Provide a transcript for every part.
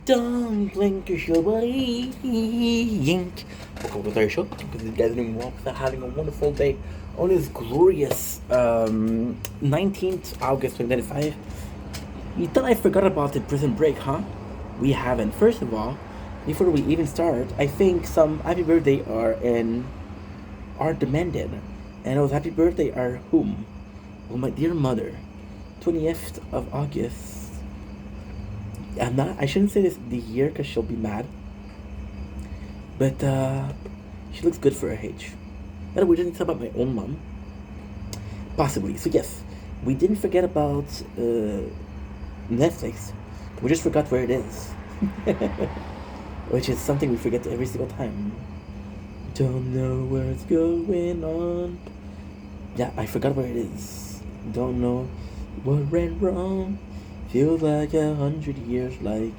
Don't blink, you'll blink. Welcome to the show. Because you guys are doing well, because having a wonderful day on this glorious 19th August 2025. You thought I forgot about the prison break, huh? We haven't. First of all, before we even start, I think some happy birthday are demanded. And those happy birthday are whom? Well, my dear mother, 20th of August. I shouldn't say this the year because she'll be mad. But she looks good for her age. By the way, we didn't talk about my own mom. Possibly. So yes, we didn't forget about Netflix. We just forgot where it is. Which is something we forget every single time. Don't know where it's going on. Yeah, I forgot where it is. Don't know what went wrong. Feels like 100 years, like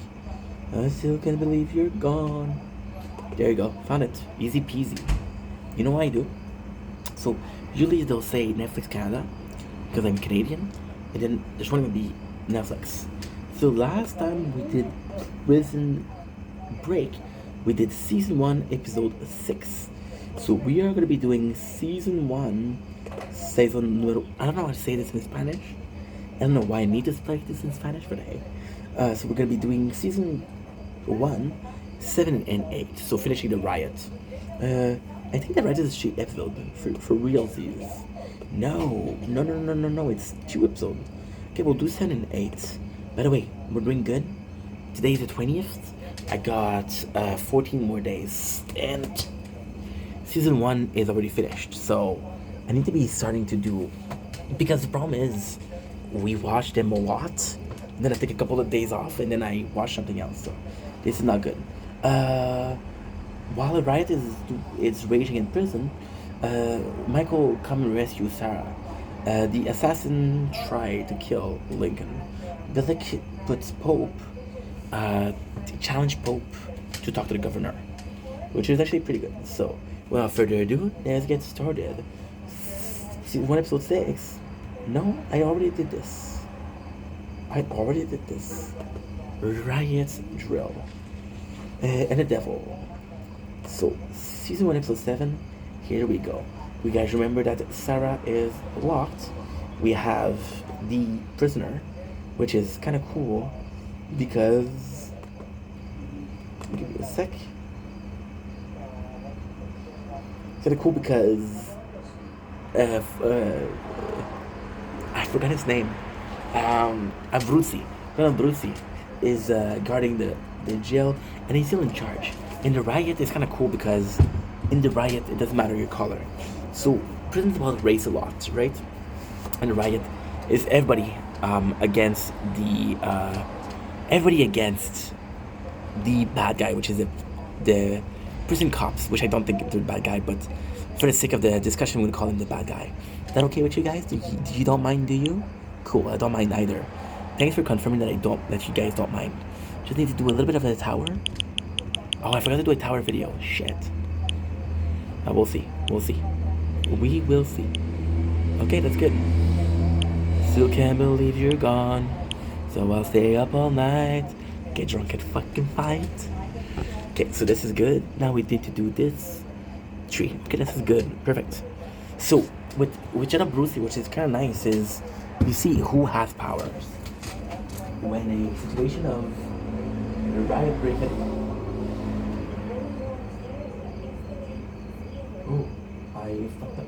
I still can't believe you're gone. There you go, found it. Easy peasy. You know what I do? So usually they'll say Netflix Canada because I'm Canadian, and then there's one gonna be Netflix. So last time we did Prison Break, we did season 1, episode 6. So we are gonna be doing season 1, season número. I don't know how to say this in Spanish. I don't know why I need to speak this in Spanish, but hey. So we're gonna be doing season 1, 7, and 8. So finishing the riot. I think the riot is a shit episode for realsies. No. It's 2 episodes. Okay, we'll do 7 and 8. By the way, we're doing good. Today is the 20th. I got 14 more days, and season 1 is already finished. So I need to be starting to do, because the problem is, we watch them a lot, and then I take a couple of days off, and then I watch something else. So this is not good. While the riot is raging in prison, Michael comes and rescues Sarah. The assassin tried to kill Lincoln. Billick puts Pope, challenge Pope to talk to the governor, which is actually pretty good. So without further ado, let's get started. Season 1, episode 6. No, I already did this. Riot drill. And the devil. So, season 1, episode 7. Here we go. You guys remember that Sarah is locked. We have the prisoner, which is kind of cool because. Give me a sec. Kind of cool because. I forgot his name. Abruzzi. Colonel Abruzzi is guarding the jail, and he's still in charge. In the riot, it's kind of cool because in the riot, it doesn't matter your color. So prison's about race a lot, right? And the riot is everybody against the bad guy, which is the prison cops, which I don't think they're the bad guy, but for the sake of the discussion, we're gonna call him the bad guy. Is that okay with you guys? You don't mind, do you? Cool, I don't mind either. Thanks for confirming that you guys don't mind. Just need to do a little bit of the tower. Oh, I forgot to do a tower video. Shit. We'll see. We will see. Okay, that's good. Still can't believe you're gone, so I'll stay up all night, get drunk and fucking fight. Okay, so this is good. Now we need to do this. 3. Okay, this is good. Perfect. So with Jenna Brucey, which is kind of nice, is you see who has powers. When a situation of the riot breaking. Oh, I fucked up.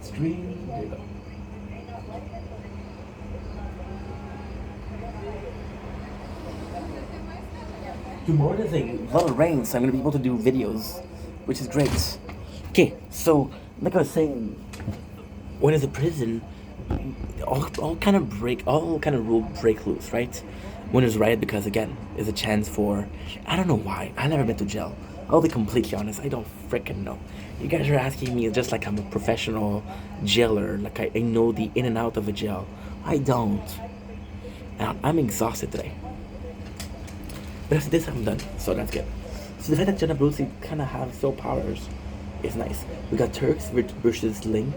Stream. There you go. Tomorrow there's a lot of rain, so I'm gonna be able to do videos, which is great. Okay, so like I was saying, when it's a prison, all kind of rule break loose, right? When there's riot, because again, there's a chance for, I don't know why. I never been to jail. I'll be completely honest. I don't freaking know. You guys are asking me just like I'm a professional jailer, like I know the in and out of a jail. I don't. And I'm exhausted today. But after this, I'm done, so that's good. So the fact that Jenna Brucey kind of have soul powers is nice. We got Turks versus Link.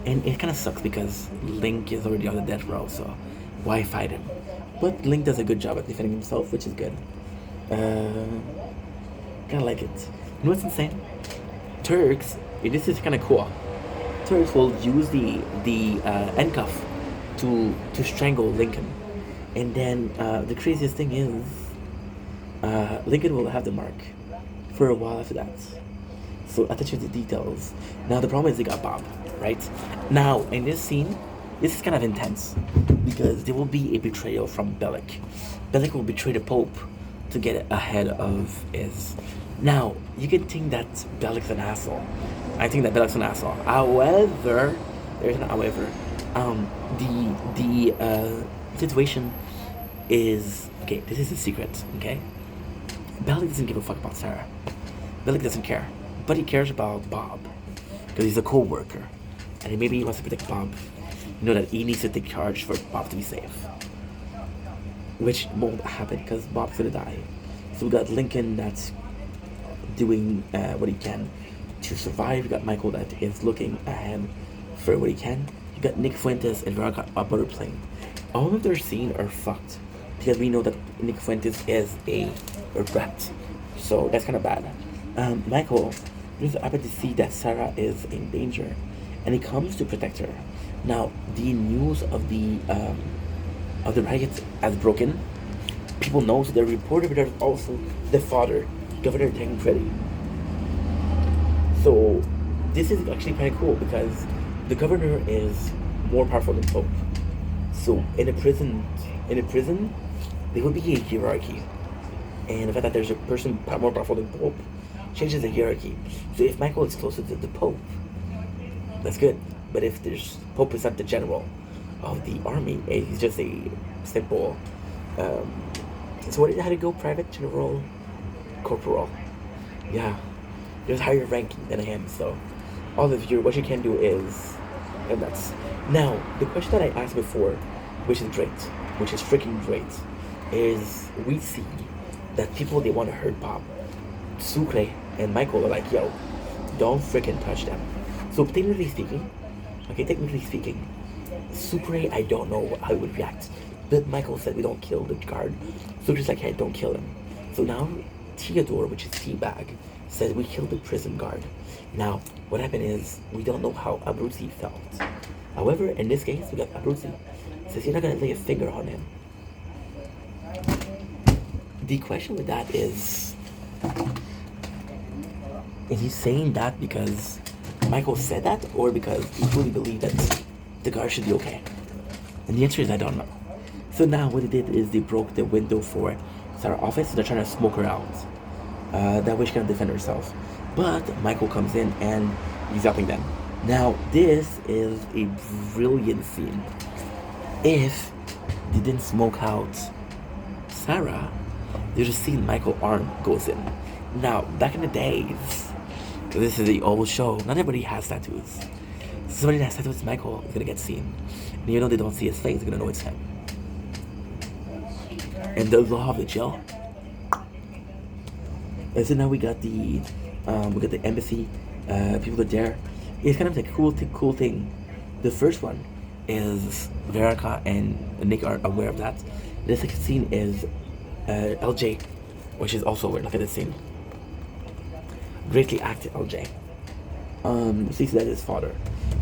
And it kind of sucks because Link is already on the death row, so why fight him? But Link does a good job at defending himself, which is good. Kind of like it. You know what's insane? Turks, this is kind of cool. Turks will use the handcuff to strangle Lincoln, and then the craziest thing is Lincoln will have the mark for a while after that. So I touch you the details. Now the problem is they got Bob, right? Now in this scene, this is kind of intense because there will be a betrayal from Bellic. Bellic will betray the Pope to get ahead of his. Now you can think that Bellic's an asshole. I think that Bellic's an asshole. However, there's an however. The situation is okay. This is a secret. Okay, Bellic doesn't give a fuck about Sarah. Bellic doesn't care, but he cares about Bob because he's a co-worker, and maybe he wants to protect Bob. You know that he needs to take charge for Bob to be safe, which won't happen because Bob's gonna die. So we got Lincoln that's doing what he can to survive. You got Michael that is looking ahead for what he can. You got Nick Fuentes and Veronica up on a plane. All of their scenes are fucked because we know that Nick Fuentes is a rat, so that's kind of bad. Michael just happy to see that Sarah is in danger, and he comes to protect her. Now the news of the riots has broken. People know, so they're reported, but there's also the father, Governor Tancredi. So this is actually kind of cool because the governor is more powerful than Pope. So in a prison, there would be a hierarchy, and the fact that there's a person more powerful than Pope changes the hierarchy. So if Michael is closer to the Pope, that's good. But if there's Pope is not the general of the army, he's just a simple. So how to go? Private, general, corporal. Yeah, there's higher ranking than him. So all of you, what you can do is, and that's now the question that I asked before, which is great, which is freaking great, is we see that people they want to hurt Bob, Sucre and Michael are like, yo, don't freaking touch them. So technically speaking, Sucre, I don't know how he would react. But Michael said we don't kill the guard. Sucre's like, hey, don't kill him. So now Theodore, which is Teabag, says we killed the prison guard. Now, what happened is we don't know how Abruzzi felt. However, in this case, we got Abruzzi. Says you're not gonna lay a finger on him. The question with that is he saying that because Michael said that, or because he truly believed that the guard should be okay? And the answer is I don't know. So now what they did is they broke the window for Sarah's office, so they're trying to smoke her out. That way she can defend herself. But Michael comes in and he's helping them. Now this is a brilliant scene. If they didn't smoke out Sarah, they just see Michael's arm goes in. Now back in the days, this is the old show, not everybody has tattoos. Somebody that has tattoos, Michael, is gonna get seen. And even though they don't see his face, they're gonna know it's him. And the law of the jail. And so now we got the embassy. People are there. It's kind of like a cool thing. The first one is Veronica and Nick are aware of that. The second scene is LJ, which is also aware. Look at this scene. Greatly acted LJ. Sees that his father,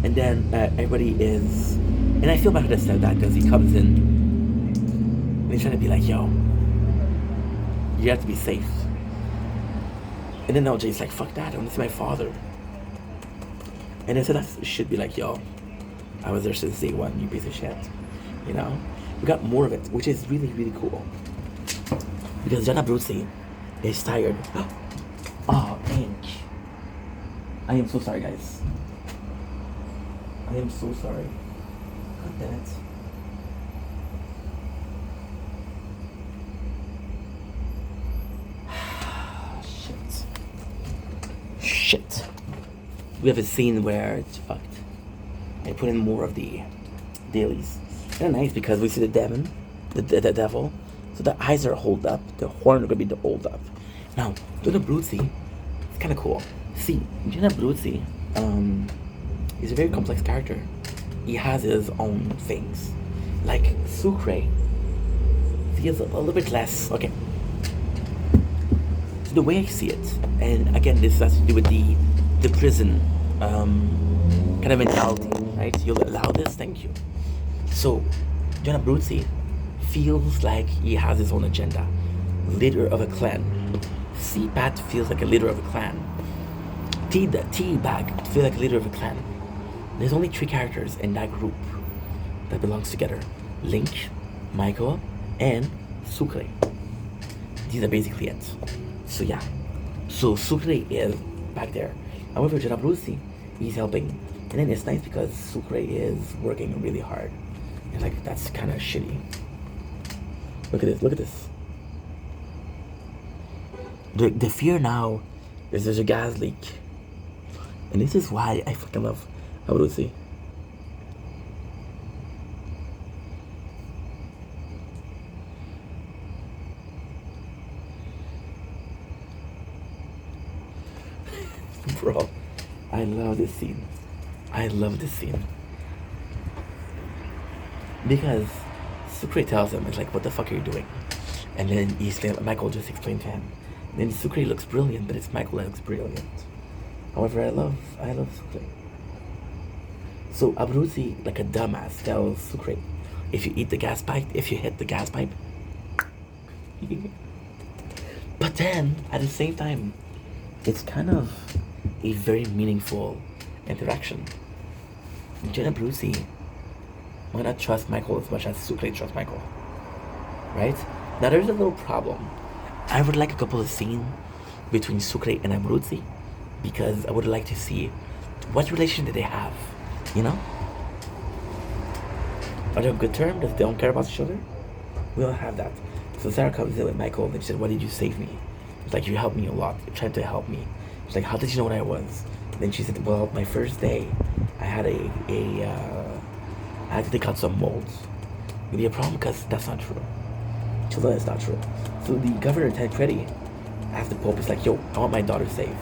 and then everybody is, and I feel bad that said that because he comes in and he's trying to be like, yo, you have to be safe. And then LJ's like, fuck that, I want to see my father. And then so that should be like, yo, I was there since day one, you piece of shit. You know? We got more of it, which is really, really cool. Because Gianna Abruzzi is tired. Oh, Inch. I am so sorry, guys. I am so sorry. God damn it. Shit. We have a scene where it's fucked. I put in more of the dailies. Kind of nice because we see the demon, the devil. So the eyes are hold up. The horn are gonna be the hold up. Now, Gianna Abruzzi, it's kind of cool. See, Gianna Abruzzi is a very complex character. he has his own things. Like Sucre feels a little bit less. Okay. So the way I see it, and again, this has to do with the prison kind of mentality, right? You'll allow this, thank you. So, John Abruzzi feels like he has his own agenda, leader of a clan. C-Pat feels like a leader of a clan. T-Bag feels like a leader of a clan. There's only 3 characters in that group that belongs together: Link, Michael, and Sucre. These are basically it. So yeah, so Sucre is back there. However, John Abruzzi, he's helping, and then it's nice because Sucre is working really hard. And like that's kind of shitty. Look at this. Look at this. The fear now is there's a gas leak, and this is why I fucking love Abruzzi. Bro, I love this scene. I love this scene. Because Sucre tells him, it's like, what the fuck are you doing? And then Michael just explained to him. And then Sucre looks brilliant, but it's Michael that looks brilliant. However, I love Sucre. So Abruzzi, like a dumbass, tells Sucre, if you hit the gas pipe, but then, at the same time, it's kind of a very meaningful interaction. John Abruzzi might not trust Michael as much as Sucre trusts Michael. Right? Now there's a little problem. I would like a couple of scenes between Sucre and Abruzzi, because I would like to see what relation do they have, you know? Are they on good terms? Does they don't care about each other? We don't have that. So Sarah comes in with Michael and she said, why did you save me? It's like, you helped me a lot. You tried to help me. She's like, how did you know what I was? Then she said, well, my first day, I had I had to take out some molds. It'd be a problem because that's not true. Chilla, it's not true. So the governor, Tancredi, asked the Pope, it's like, yo, I want my daughter saved.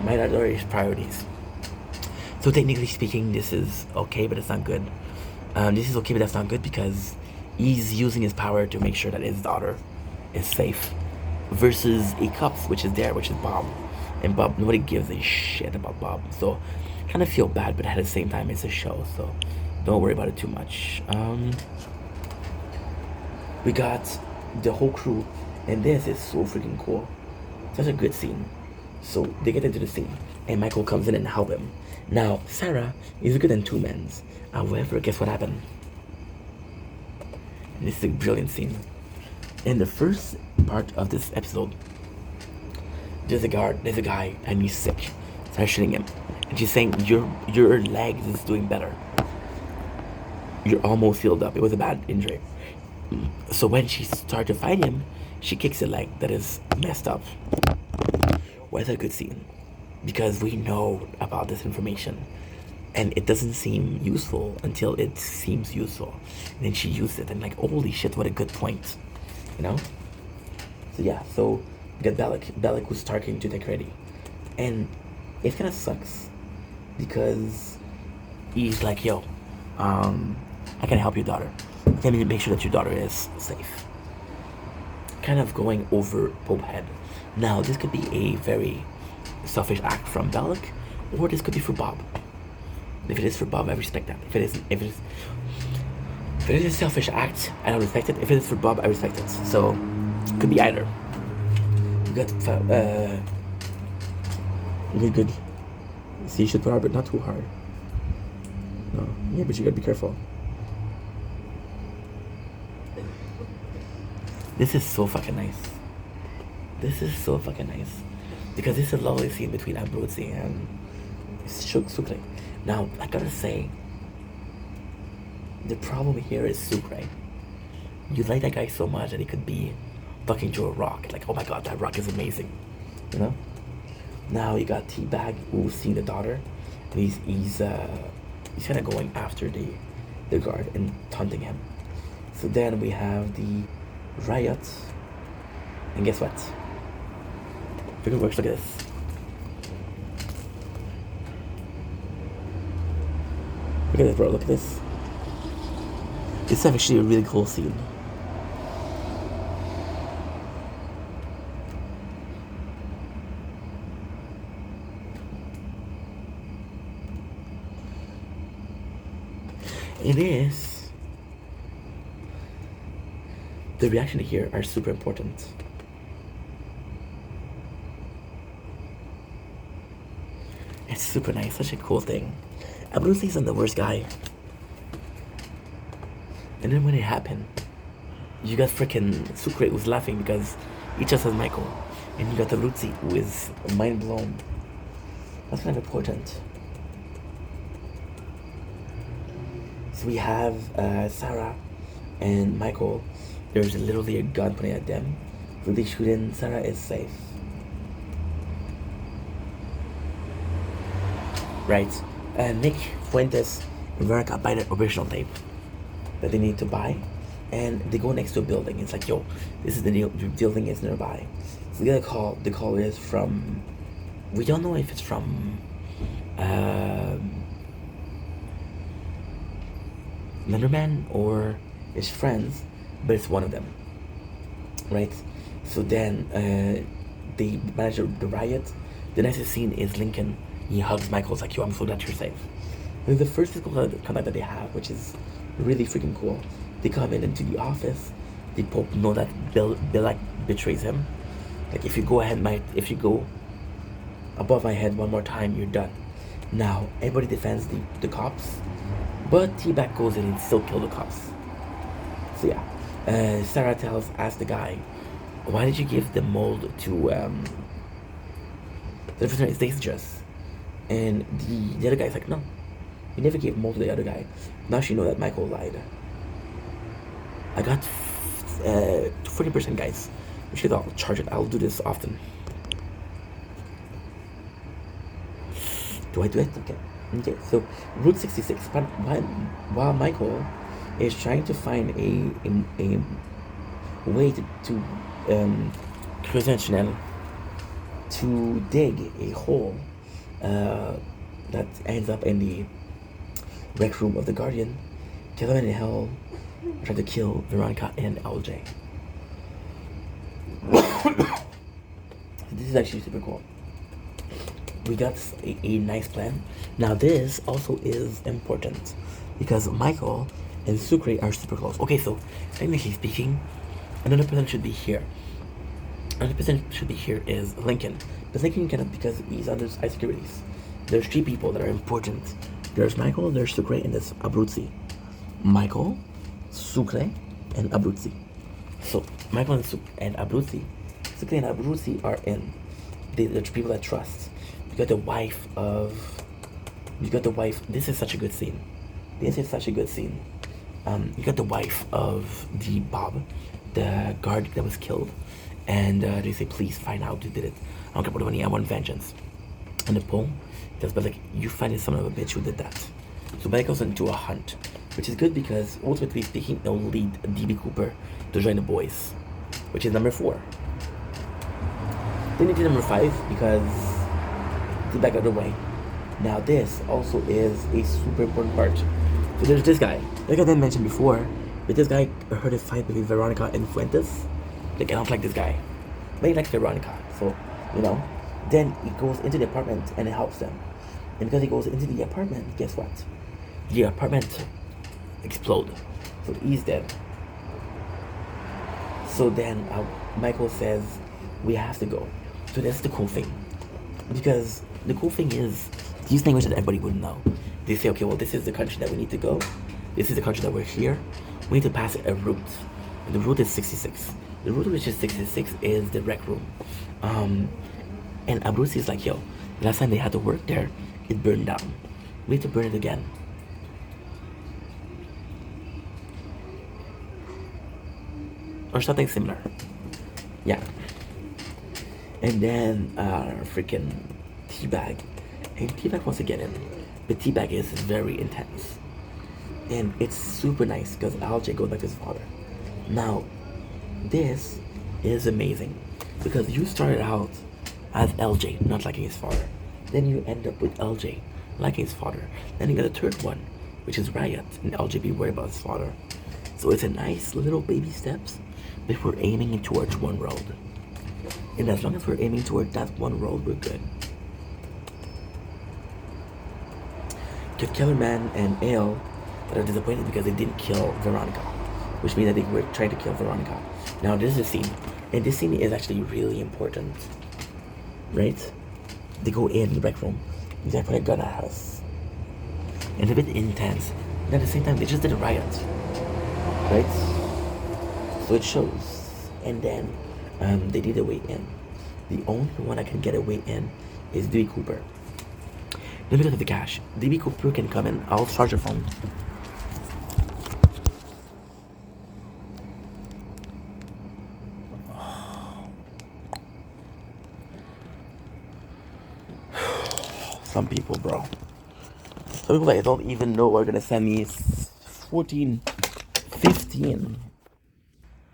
My daughter is priorities. So technically speaking, this is okay, but it's not good. This is okay, but that's not good because he's using his power to make sure that his daughter is safe. Versus a cops, which is Bob. And Bob, nobody gives a shit about Bob. So I kind of feel bad, but at the same time, it's a show, so don't worry about it too much. We got the whole crew, and this is so freaking cool. Such a good scene. So they get into the scene, and Michael comes in and help him. Now, Sarah is good in 2 men. However, guess what happened? And this is a brilliant scene. In the first part of this episode, there's a guy, and he's sick. Starts shooting him, and she's saying, your leg is doing better. You're almost healed up. It was a bad injury. So when she started to fight him, she kicks a leg that is messed up. Why is that a good scene? Because we know about this information, and it doesn't seem useful until it seems useful. And then she used it, and like, holy shit, what a good point, you know? So yeah, so we got Bellic who's talking to Tancredi, and it kind of sucks because he's like, yo, I can help your daughter. I can make sure that your daughter is safe. Kind of going over Pope head. Now, this could be a very selfish act from Bellic, or this could be for Bob. If it is for Bob, I respect that. If it is a selfish act, I don't respect it. If it is for Bob, I respect it. So, it could be either. You got good. See, you should put hard, but not too hard. No, yeah, but you gotta be careful. This is so fucking nice. Because this is a lovely scene between Abruzzi and Sucre. Now, I gotta say, the problem here is Sucre. You like that guy so much that he could be talking to a rock. Like, oh my god, that rock is amazing. You know? Now you got T-Bag who's seeing the daughter, and he's kind of going after the guard and taunting him. So then we have the riots, and guess what? Look at works. Look at this. Look at this, bro. Look at this. This is actually a really cool scene. It is. The reaction here are super important. It's super nice, such a cool thing. Abruzzi isn't the worst guy. And then when it happened, you got freaking Sucre who's laughing because he just has Michael. And you got Abruzzi who is mind blown. That's kind of important. So we have Sarah and Michael. There's literally a gun pointing at them. When they shoot in, Sarah is safe. Right. Nick, Fuentes, and Veronica buy the original tape that they need to buy. And they go next to a building. It's like, yo, this is the building is nearby. So they get a call. The call is from, we don't know if it's from Lenderman or his friends, but it's one of them, right? So then they manage the riot. The nicest scene is Lincoln. He hugs Michael. It's like, yo, I'm so glad you're safe. And the first physical contact that they have, which is really freaking cool. They come into the office. They both know that Bill like betrays him. Like, if you go above my head one more time, you're done. Now everybody defends the cops, but T-Bag goes in and still kill the cops. So yeah, Sarah asks the guy, why did you give the mold to the person is dangerous? And the other guy's like, no, you never gave mold to the other guy. Now she know that Michael lied. I got 40%, guys. We should all charge it. I'll do this often. Do I do it? Okay, so Route 66. While Michael is trying to find a way to prevent Chanel to dig a hole that ends up in the rec room of the Guardian, Kevin and Hell tried to kill Veronica and LJ. This is actually super cool. We got a nice plan. Now this also is important because Michael and Sucre are super close. Okay, so technically speaking, another person should be here. Another person should be here is Lincoln. But Lincoln cannot because he's under high securities. There's 3 people that are important. There's Michael, there's Sucre, and there's Abruzzi. Michael, Sucre, and Abruzzi. So Michael and Abruzzi, Sucre and Abruzzi are in. They're people that trust. You got the wife. This is such a good scene. You got the wife of the Bob, the guard that was killed, and they say, please find out who did it. I don't care about the money, I want vengeance. And the poem tells, but like, you find a son of a bitch who did that. So Beck goes into a hunt, which is good because ultimately speaking, it'll lead DB Cooper to join the boys, which is number 4. Then you do number 5 because the back of the way. Now this also is a super important part. So there's this guy, like I didn't mention before, but this guy heard a fight between Veronica and Fuentes. Like, I don't like this guy, but he likes Veronica, so then he goes into the apartment and it helps them. And because he goes into the apartment, guess what? The apartment explodes, so he's dead. So then Michael says, we have to go. So that's the cool thing, because the cool thing is these languages that everybody would know. They say, okay, well, this is the country that we need to go. This is the country that we're here. We need to pass a route. And the route is 66. The route which is 66 is the rec room. And Abruzzi is like, yo, the last time they had to work there, it burned down. We need to burn it again. Or something similar. Yeah. And then freaking T-Bag. And T-Bag wants to get in. But T-Bag is very intense. And it's super nice because LJ goes back to his father. Now, this is amazing. Because you started out as LJ, not liking his father. Then you end up with LJ, liking his father. Then you got a third one, which is riot, and LJ worried about his father. So it's a nice little baby steps, but we're aiming towards one road. And as long as we're aiming toward that one road, we're good. You have Kellerman and Ale that are disappointed because they didn't kill Veronica, which means that they were trying to kill Veronica. Now this is a scene, and this scene is actually really important, right? They go in the rec room, they put a gun at us, and a bit intense. And at the same time, they just did a riot, right? So it shows, and then they did a way in. The only one that can get a way in is DB Cooper. Let me look at the cash. DB Cooper can come in. I'll charge your phone. Some people, bro. Some people I don't even know are gonna send me 14, 15.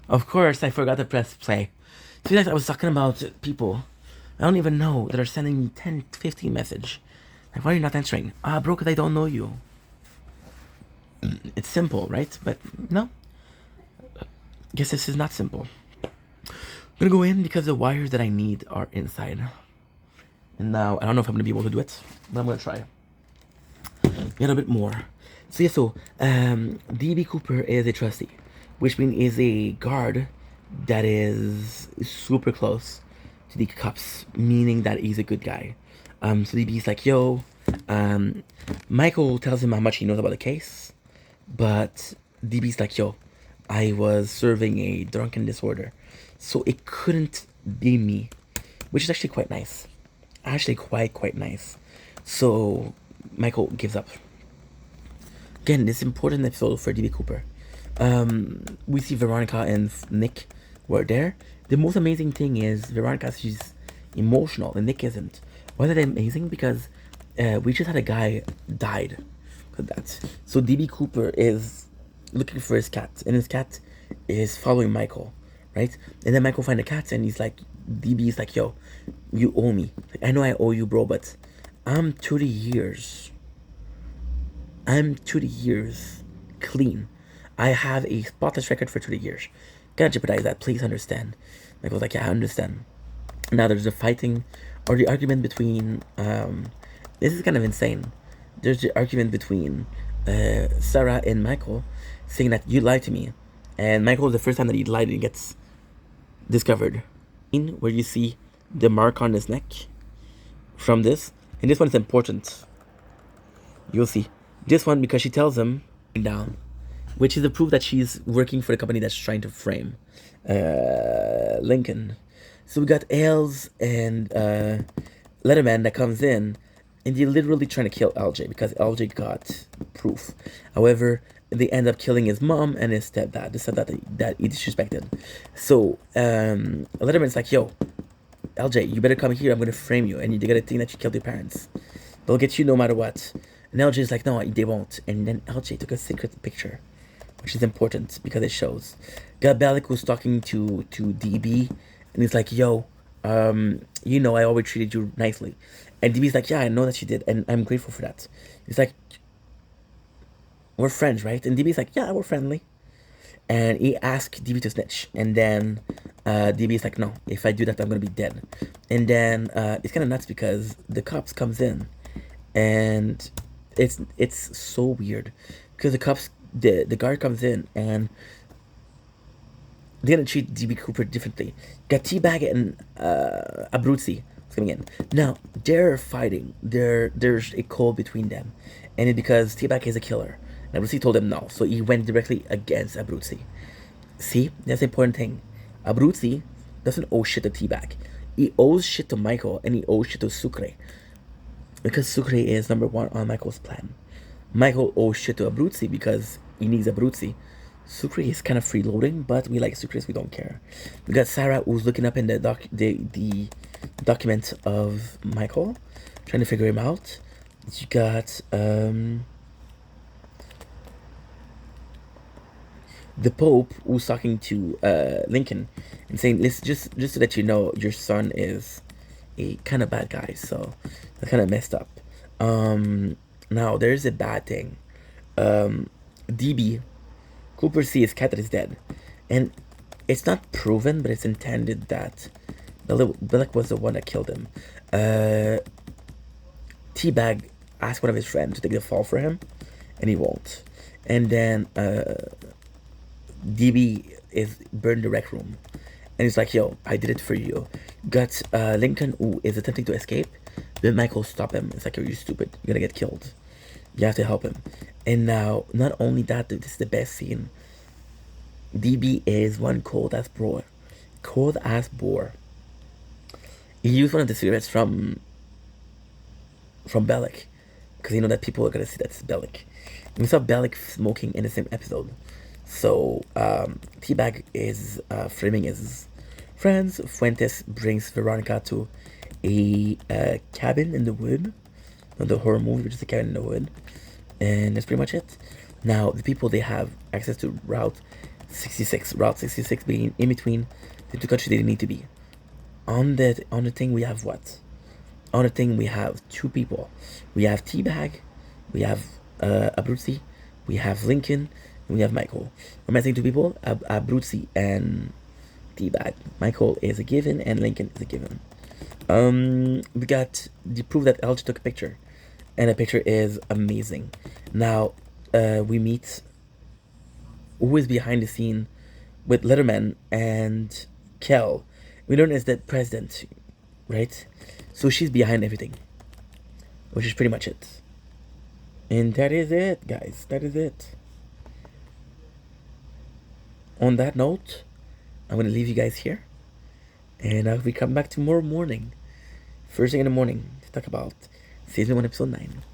Of course, I forgot to press play. See, like I was talking about people I don't even know that are sending me 10, 15 message. Like, why are you not answering? Bro, because I don't know you. It's simple, right? But no. Guess this is not simple. I'm gonna go in because the wires that I need are inside. And now, I don't know if I'm gonna be able to do it, but I'm gonna try. A little bit more. So yeah, DB Cooper is a trustee, which means is a guard that is super close to the cops, meaning that he's a good guy. So DB's like, yo, Michael tells him how much he knows about the case, but DB's like, yo, I was serving a drunken disorder, so it couldn't be me, which is actually quite nice. Actually quite nice. So Michael gives up. Again, this important episode for DB Cooper. We see Veronica and Nick were there. The most amazing thing is Veronica, she's emotional and Nick isn't. Why is that amazing? Because we just had a guy died. So DB Cooper is looking for his cat, and his cat is following Michael, right? And then Michael finds the cat, and he's like, DB is like, yo, you owe me. Like, I know I owe you, bro, but I'm 30 years. I'm 30 years clean. I have a spotless record for 30 years. Gotta jeopardize that, please understand. Michael's like, yeah, I understand. Now there's a fighting, or the argument between, this is kind of insane. There's the argument between Sarah and Michael, saying that you lied to me. And Michael, the first time that he lied, he gets discovered. Where you see the mark on his neck from this. And this one is important. You'll see. This one, because she tells him down, which is a proof that she's working for the company that's trying to frame Lincoln. So we got Ailes and Letterman that comes in, and they're literally trying to kill LJ because LJ got proof. However, they end up killing his mom and his stepdad. The stepdad that he disrespected. So Letterman's like, yo, LJ, you better come here. I'm gonna frame you, and you gotta think that you killed your parents. They'll get you no matter what. And LJ's like, no, they won't. And then LJ took a secret picture, which is important because it shows. Got Bellic was talking to DB, and he's like, yo, you know, I always treated you nicely. And DB's like, yeah, I know that you did, and I'm grateful for that. He's like, we're friends, right? And DB's like, yeah, we're friendly. And he asked DB to snitch. And then DB's like, no, if I do that, I'm going to be dead. And then it's kind of nuts because the cops comes in. And it's so weird. Because the guard comes in and they're going to treat DB Cooper differently. Got T-Bag and Abruzzi coming in. Now, they're fighting. There's a code between them. And it's because T-Bag is a killer. And Abruzzi told him no, so he went directly against Abruzzi. See, that's the important thing. Abruzzi doesn't owe shit to T-Bag. He owes shit to Michael, and he owes shit to Sucre. Because Sucre is number one on Michael's plan. Michael owes shit to Abruzzi because he needs Abruzzi. Sucre is kind of freeloading, but we like Sucre, so we don't care. We got Sarah, who's looking up in the document of Michael, trying to figure him out. You got the Pope, who's talking to Lincoln and saying, listen, just so that you know, your son is a kind of bad guy, so that's kind of messed up. Now there's a bad thing. DB, Cooper sees cat that is dead, and it's not proven, but it's intended that Billick was the one that killed him. Teabag asked one of his friends to take the fall for him, and he won't. And then DB is burned the rec room, and he's like, "Yo, I did it for you." Got Lincoln, who is attempting to escape. Then Michael stop him. It's like, "Are you stupid? You're gonna get killed. You have to help him." And now, not only that, this is the best scene. DB is one cold ass boar. Cold ass boar. He used one of the cigarettes from Bellic, because you know that people are gonna see that's Bellic. We saw Bellic smoking in the same episode. So Teabag is framing his friends. Fuentes brings Veronica to a cabin in the wood. Not the horror movie, but just a cabin in the wood. And that's pretty much it. Now, the people, they have access to Route 66. Route 66 being in between the two countries they need to be. On the thing, we have what? On the thing, we have two people. We have Teabag, we have Abruzzi, we have Lincoln, and we have Michael. We're missing two people, Abruzzi and Teabag. Michael is a given, and Lincoln is a given. We got the proof that LG took a picture, and the picture is amazing. Now, we meet who is behind the scene with Letterman and Kel. We learn is that president, right? So she's behind everything, which is pretty much it. And that is it, guys. That is it. On that note, I'm gonna leave you guys here, and we come back tomorrow morning, first thing in the morning, to talk about season 1, episode 9.